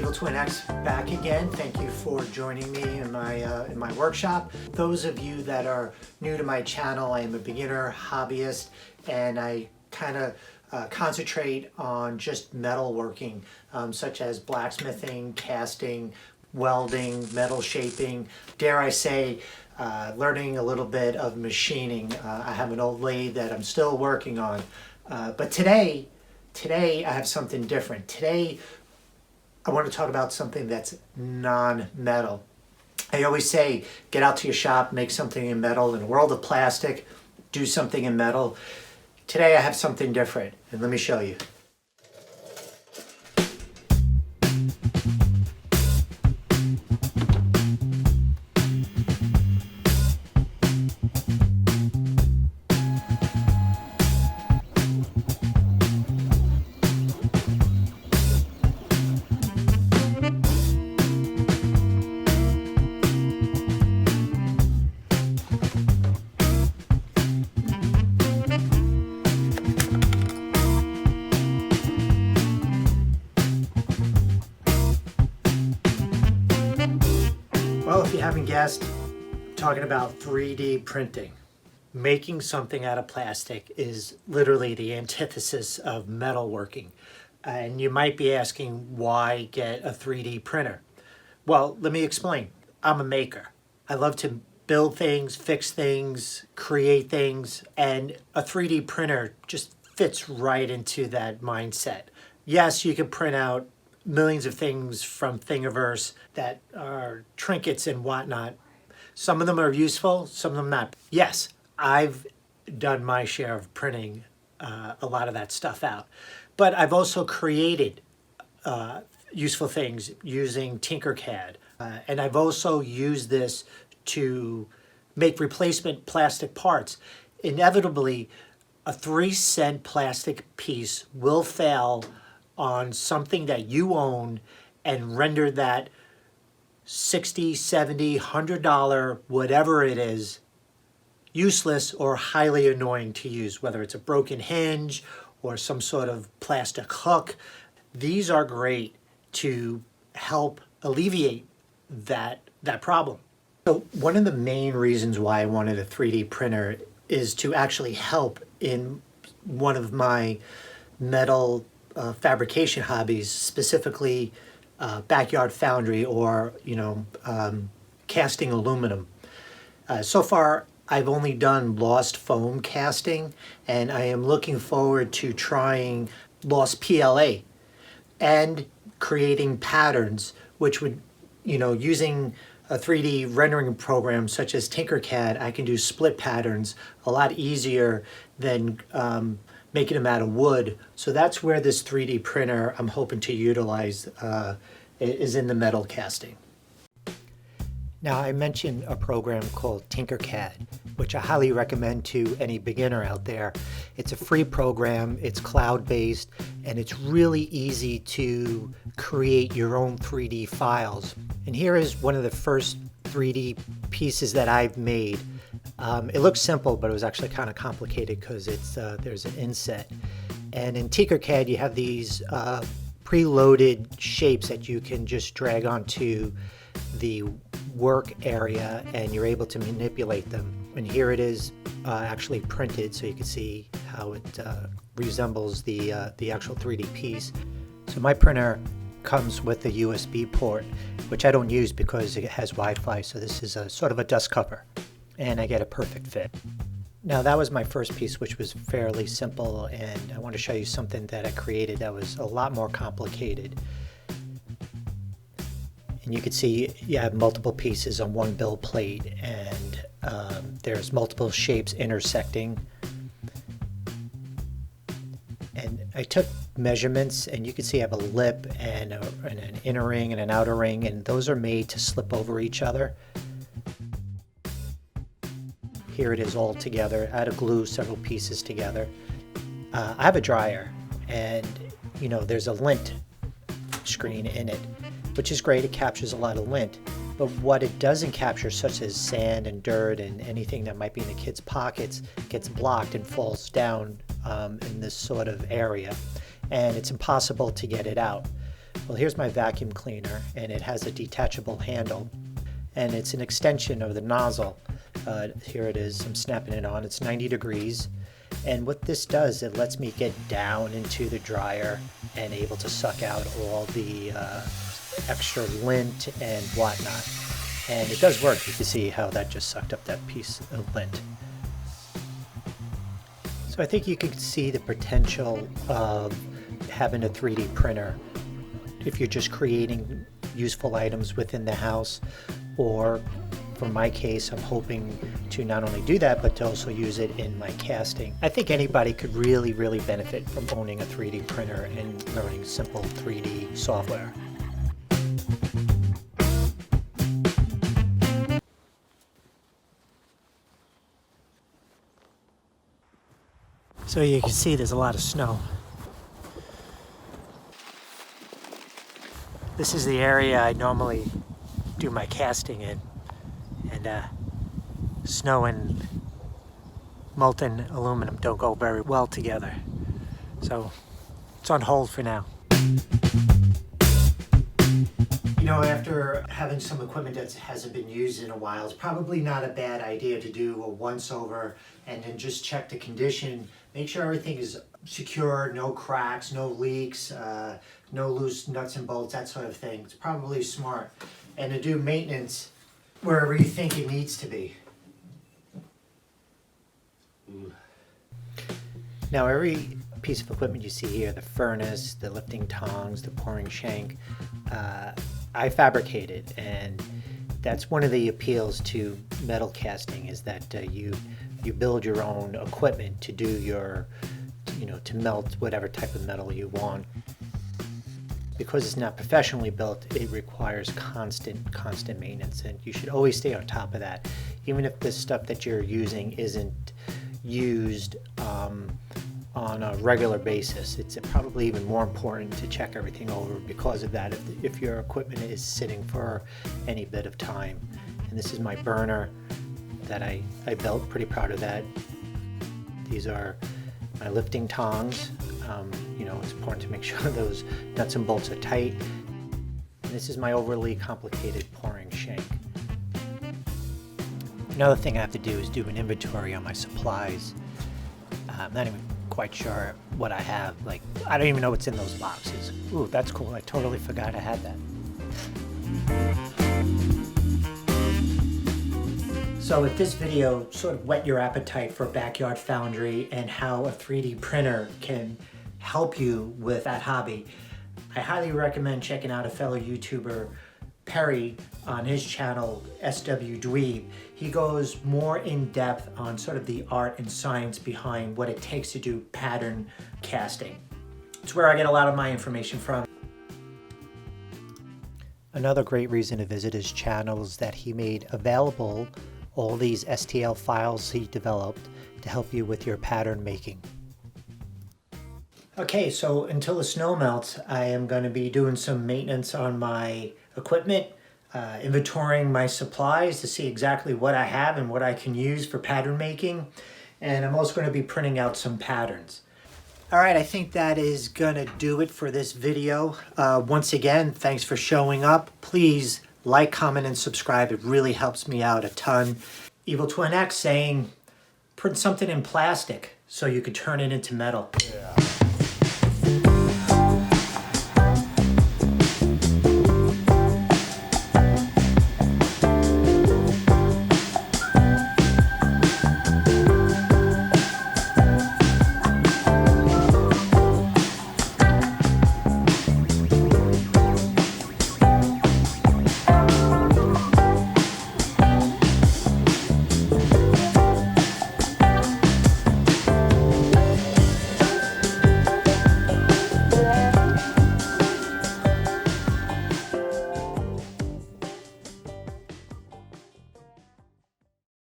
SWDWEEB back again. Thank you for joining me in my workshop. Those of you that are new to my channel, I am a beginner hobbyist, and I kind of concentrate on just metalworking, such as blacksmithing, casting, welding, metal shaping, dare I say, learning a little bit of machining. I have an old lathe that I'm still working on, but today I have something different. Today I want to talk about something that's non-metal. I always say, get out to your shop, make something in metal. In a world of plastic, do something in metal. Today I have something different, and let me show you. Well, if you haven't guessed, I'm talking about 3D printing. Making something out of plastic is literally the antithesis of metalworking. And you might be asking, why get a 3D printer? Well, let me explain. I'm a maker. I love to build things, fix things, create things, and a 3D printer just fits right into that mindset. Yes, you can print out millions of things from Thingiverse that are trinkets and whatnot. Some of them are useful, some of them not. Yes, I've done my share of printing a lot of that stuff out, but I've also created useful things using Tinkercad, and I've also used this to make replacement plastic parts. Inevitably, a 3-cent plastic piece will fail on something that you own and render that $60, $70, $100, whatever it is, useless or highly annoying to use, whether it's a broken hinge or some sort of plastic hook. These are great to help alleviate that problem. So one of the main reasons why I wanted a 3D printer is to actually help in one of my metal fabrication hobbies, specifically backyard foundry or casting aluminum. So far I've only done lost foam casting, and I am looking forward to trying lost PLA and creating patterns, which would, using a 3D rendering program such as Tinkercad, I can do split patterns a lot easier than making them out of wood. So that's where this 3D printer I'm hoping to utilize is in the metal casting. Now, I mentioned a program called Tinkercad, which I highly recommend to any beginner out there. It's a free program, it's cloud-based, and it's really easy to create your own 3D files. And here is one of the first 3D pieces that I've made. It looks simple, but it was actually kind of complicated because there's an inset. And in Tinkercad, you have these preloaded shapes that you can just drag onto the work area, and you're able to manipulate them. And here it is actually printed, so you can see how it resembles the actual 3D piece. So my printer comes with a USB port, which I don't use because it has Wi-Fi, so this is a sort of a dust cover, and I get a perfect fit. Now, that was my first piece, which was fairly simple, and I want to show you something that I created that was a lot more complicated. And you can see you have multiple pieces on one build plate, and there's multiple shapes intersecting. And I took measurements, and you can see I have a lip and an inner ring and an outer ring, and those are made to slip over each other. Here it is all together. I had to glue several pieces together. I have a dryer, and there's a lint screen in it, which is great. It captures a lot of lint. But what it doesn't capture, such as sand and dirt and anything that might be in the kids' pockets, gets blocked and falls down in this sort of area. And it's impossible to get it out. Well, here's my vacuum cleaner, and it has a detachable handle, and it's an extension of the nozzle. Here it is, I'm snapping it on. It's 90 degrees, and what this does, it lets me get down into the dryer and able to suck out all the extra lint and whatnot. And it does work. You can see how that just sucked up that piece of lint. So I think you can see the potential of having a 3D printer if you're just creating useful items within the house, or for my case, I'm hoping to not only do that, but to also use it in my casting. I think anybody could really benefit from owning a 3D printer and learning simple 3D software. So you can see there's a lot of snow. This is the area I normally do my casting in, and snow and molten aluminum don't go very well together. So it's on hold for now. You know, after having some equipment that hasn't been used in a while, it's probably not a bad idea to do a once over and then just check the condition. Make sure everything is secure, no cracks, no leaks, no loose nuts and bolts, that sort of thing. It's probably smart. And to do maintenance wherever you think it needs to be. Now every piece of equipment you see here, the furnace, the lifting tongs, the pouring shank, I fabricated, and that's one of the appeals to metal casting, is that you build your own equipment to do your, to melt whatever type of metal you want. Because it's not professionally built, it requires constant maintenance, and you should always stay on top of that. Even if the stuff that you're using isn't used on a regular basis, it's probably even more important to check everything over because of that, if your equipment is sitting for any bit of time. And this is my burner that I built, pretty proud of that. These are my lifting tongs. It's important to make sure those nuts and bolts are tight. And this is my overly complicated pouring shank. Another thing I have to do is do an inventory on my supplies. I'm not even quite sure what I have. Like, I don't even know what's in those boxes. Ooh, that's cool. I totally forgot I had that. So if this video sort of whet your appetite for Backyard Foundry and how a 3D printer can help you with that hobby, I highly recommend checking out a fellow YouTuber, Perry, on his channel, SWDWEEB. He goes more in depth on sort of the art and science behind what it takes to do pattern casting. It's where I get a lot of my information from. Another great reason to visit his channel is that he made available all these STL files he developed to help you with your pattern making. Okay, so until the snow melts, I am going to be doing some maintenance on my equipment, inventorying my supplies to see exactly what I have and what I can use for pattern making. And I'm also going to be printing out some patterns. All right, I think that is going to do it for this video. Once again, thanks for showing up. Please like, comment, and subscribe. It really helps me out a ton. Evil Twin X saying, print something in plastic so you could turn it into metal. Yeah.